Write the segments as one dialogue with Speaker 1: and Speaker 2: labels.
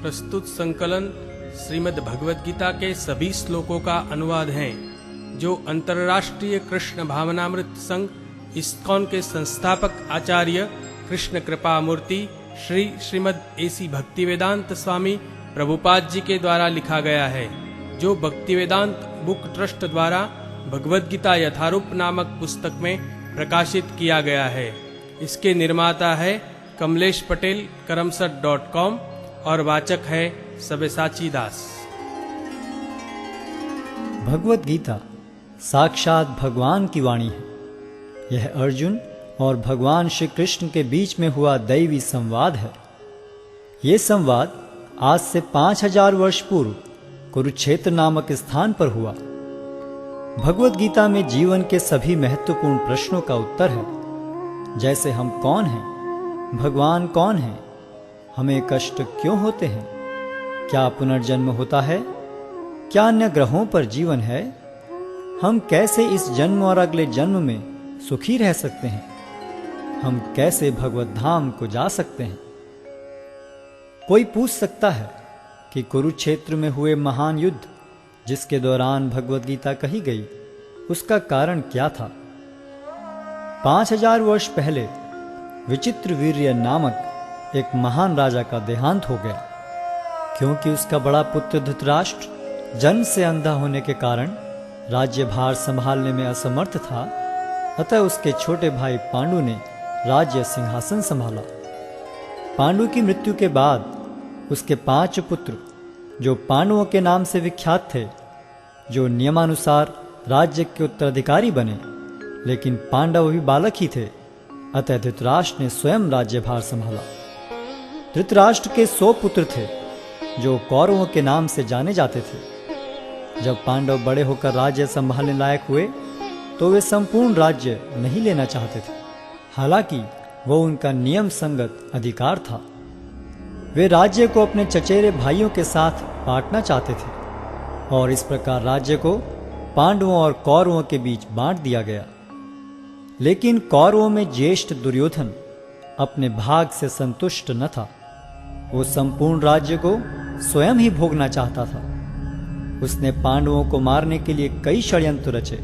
Speaker 1: प्रस्तुत संकलन श्रीमद् भगवद गीता के सभी श्लोकों का अनुवाद है, जो अंतर्राष्ट्रीय कृष्ण भावनामृत संघ इस्कॉन के संस्थापक आचार्य कृष्ण कृपा मूर्ति श्री श्रीमद् एसी भक्तिवेदांत स्वामी प्रभुपाद जी के द्वारा लिखा गया है, जो भक्तिवेदांत बुक ट्रस्ट द्वारा भगवद गीता यथारूप नामक पुस्तक में प्रकाशित किया गया है। इसके निर्माता है कमलेश पटेल करमसद.com और वाचक है सबेसाची दास।
Speaker 2: भगवद गीता साक्षात भगवान की वाणी है। यह अर्जुन और भगवान श्री कृष्ण के बीच में हुआ दैवी संवाद है। ये संवाद आज से 5000 वर्ष पूर्व कुरुक्षेत्र नामक स्थान पर हुआ। भगवद गीता में जीवन के सभी महत्वपूर्ण प्रश्नों का उत्तर है, जैसे हम कौन हैं, भगवान कौन है, हमें कष्ट क्यों होते हैं, क्या पुनर्जन्म होता है, क्या अन्य ग्रहों पर जीवन है, हम कैसे इस जन्म और अगले जन्म में सुखी रह सकते हैं, हम कैसे भगवत धाम को जा सकते हैं। कोई पूछ सकता है कि कुरुक्षेत्र में हुए महान युद्ध जिसके दौरान भगवद गीता कही गई, उसका कारण क्या था। 5000 वर्ष पहले विचित्रवीर्य नामक एक महान राजा का देहांत हो गया। क्योंकि उसका बड़ा पुत्र धृतराष्ट्र जन्म से अंधा होने के कारण राज्यभार संभालने में असमर्थ था, अतः उसके छोटे भाई पांडु ने राज्य सिंहासन संभाला। पांडु की मृत्यु के बाद उसके 5 पुत्र, जो पांडवों के नाम से विख्यात थे, जो नियमानुसार राज्य के उत्तराधिकारी बने, लेकिन पांडव भी बालक ही थे, अतः धृतराष्ट्र ने स्वयं राज्यभार संभाला। धृतराष्ट्र के 100 पुत्र थे, जो कौरवों के नाम से जाने जाते थे। जब पांडव बड़े होकर राज्य संभालने लायक हुए, तो वे संपूर्ण राज्य नहीं लेना चाहते थे, हालांकि वो उनका नियम संगत अधिकार था। वे राज्य को अपने चचेरे भाइयों के साथ बांटना चाहते थे, और इस प्रकार राज्य को पांडवों और कौरवों के बीच बांट दिया गया। लेकिन कौरवों में ज्येष्ठ दुर्योधन अपने भाग से संतुष्ट न था। वो संपूर्ण राज्य को स्वयं ही भोगना चाहता था। उसने पांडवों को मारने के लिए कई षड्यंत्र रचे,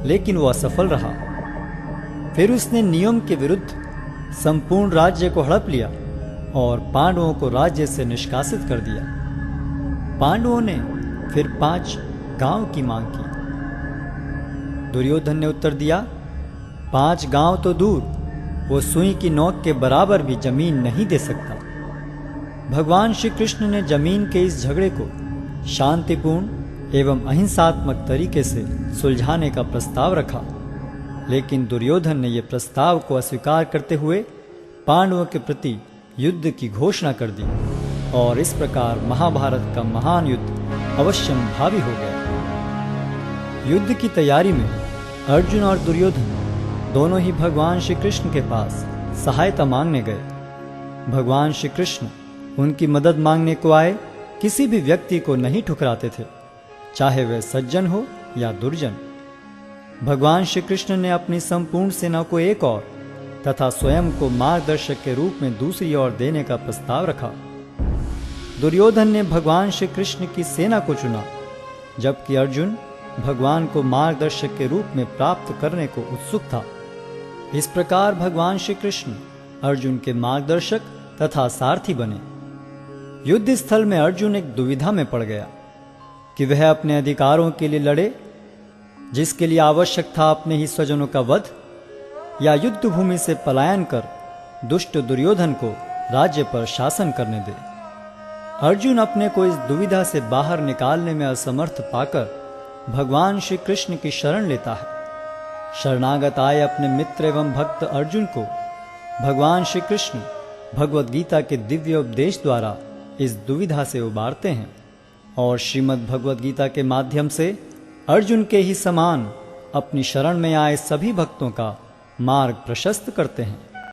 Speaker 2: लेकिन वो असफल रहा। फिर उसने नियम के विरुद्ध संपूर्ण राज्य को हड़प लिया और पांडवों को राज्य से निष्कासित कर दिया। पांडवों ने फिर 5 गांव की मांग की। दुर्योधन ने उत्तर दिया, 5 गांव तो दूर, वो सुई की नोक के बराबर भी जमीन नहीं दे सकता। भगवान श्री कृष्ण ने जमीन के इस झगड़े को शांतिपूर्ण एवं अहिंसात्मक तरीके से सुलझाने का प्रस्ताव रखा, लेकिन दुर्योधन ने यह प्रस्ताव को अस्वीकार करते हुए पांडवों के प्रति युद्ध की घोषणा कर दी, और इस प्रकार महाभारत का महान युद्ध अवश्यंभावी हो गया। युद्ध की तैयारी में अर्जुन और दुर्योधन दोनों ही भगवान श्री कृष्ण के पास सहायता मांगने गए। भगवान श्री कृष्ण उनकी मदद मांगने को आए किसी भी व्यक्ति को नहीं ठुकराते थे, चाहे वह सज्जन हो या दुर्जन। भगवान श्री कृष्ण ने अपनी संपूर्ण सेना को एक ओर तथा स्वयं को मार्गदर्शक के रूप में दूसरी ओर देने का प्रस्ताव रखा। दुर्योधन ने भगवान श्री कृष्ण की सेना को चुना, जबकि अर्जुन भगवान को मार्गदर्शक के रूप में प्राप्त करने को उत्सुक था। इस प्रकार भगवान श्री कृष्ण अर्जुन के मार्गदर्शक तथा सारथी बने। युद्ध स्थल में अर्जुन एक दुविधा में पड़ गया कि वह अपने अधिकारों के लिए लड़े, जिसके लिए आवश्यक था अपने ही स्वजनों का वध, या युद्ध भूमि से पलायन कर दुष्ट दुर्योधन को राज्य पर शासन करने दे। अर्जुन अपने को इस दुविधा से बाहर निकालने में असमर्थ पाकर भगवान श्री कृष्ण की शरण लेता है। शरणागत आए अपने मित्र एवं भक्त अर्जुन को भगवान श्री कृष्ण भगवद गीता के दिव्य उपदेश द्वारा इस दुविधा से उबारते हैं, और श्रीमद् भगवद गीता के माध्यम से अर्जुन के ही समान अपनी शरण में आए सभी भक्तों का मार्ग प्रशस्त करते हैं।